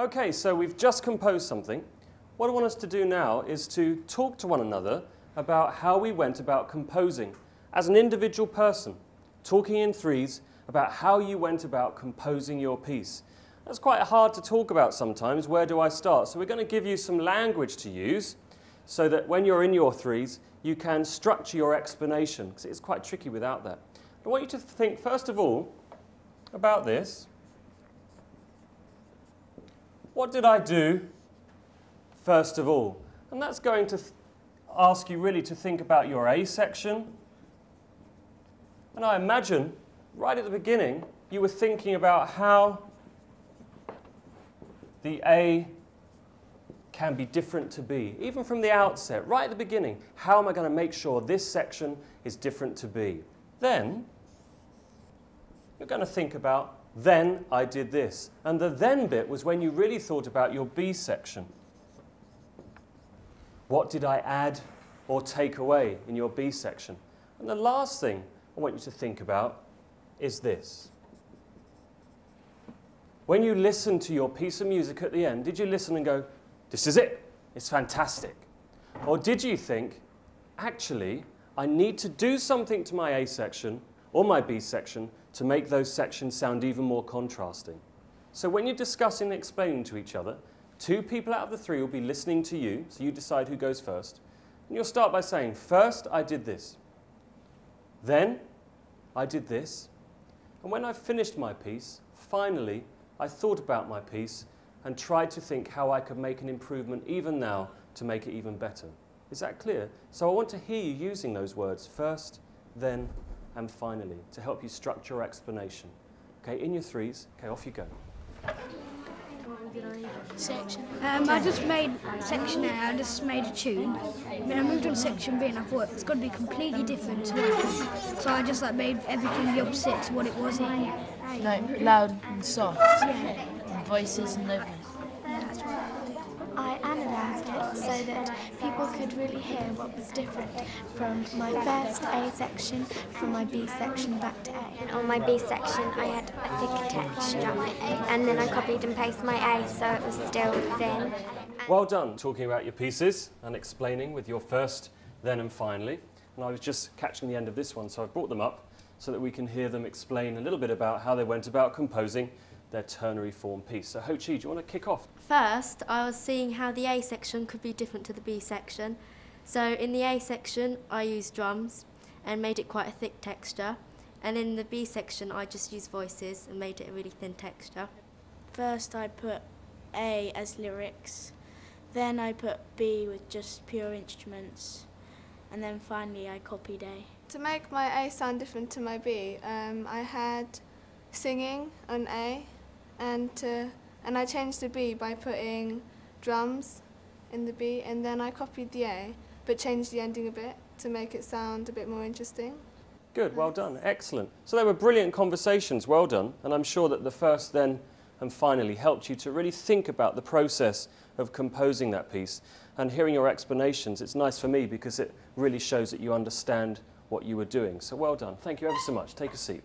Okay, so we've just composed something. What I want us to do now is to talk to one another about how we went about composing as an individual person, talking in threes about how you went about composing your piece. That's quite hard to talk about sometimes. Where do I start? So we're going to give you some language to use so that when you're in your threes, you can structure your explanation, because it's quite tricky without that. I want you to think, first of all, about this. What did I do first of all? And that's going to ask you really to think about your A section. And I imagine, right at the beginning, you were thinking about how the A can be different to B. Even from the outset, right at the beginning, how am I going to make sure this section is different to B? Then, you're going to think about, then I did this. And the then bit was when you really thought about your B section. What did I add or take away in your B section? And the last thing I want you to think about is this. When you listened to your piece of music at the end, did you listen and go, this is it, it's fantastic? Or did you think, actually, I need to do something to my A section or my B section to make those sections sound even more contrasting? So when you're discussing and explaining to each other, 2 people out of the 3 will be listening to you, so you decide who goes first. And you'll start by saying, first I did this, then I did this, and when I've finished my piece, finally I thought about my piece and tried to think how I could make an improvement even now to make it even better. Is that clear? So I want to hear you using those words, first, then, and finally, to help you structure your explanation. Okay, in your threes, okay, off you go. Section. I just made section A, I just made a tune. Then I moved on to section B and I thought it's got to be completely different to what it was. So I just made everything the opposite to what it was in A. Like loud and soft. Yeah. And voices and low voice. That's right. I analysed it so that people could really hear what was different from my first A section, from my B section back to A. And on my B section I had a thicker texture, and then I copied and pasted my A so it was still thin. Well done talking about your pieces and explaining with your first, then and finally. And I was just catching the end of this one, so I've brought them up so that we can hear them explain a little bit about how they went about composing their ternary form piece. So Ho Chi, do you want to kick off? First, I was seeing how the A section could be different to the B section. So in the A section, I used drums and made it quite a thick texture. And in the B section, I just used voices and made it a really thin texture. First, I put A as lyrics. Then I put B with just pure instruments. And then finally, I copied A. To make my A sound different to my B, I had singing on A, and I changed the B by putting drums in the B, and then I copied the A, but changed the ending a bit to make it sound a bit more interesting. Good, well done, excellent. So they were brilliant conversations, well done, and I'm sure that the first, then and finally helped you to really think about the process of composing that piece. And hearing your explanations, it's nice for me because it really shows that you understand what you were doing. So well done. Thank you ever so much. Take a seat.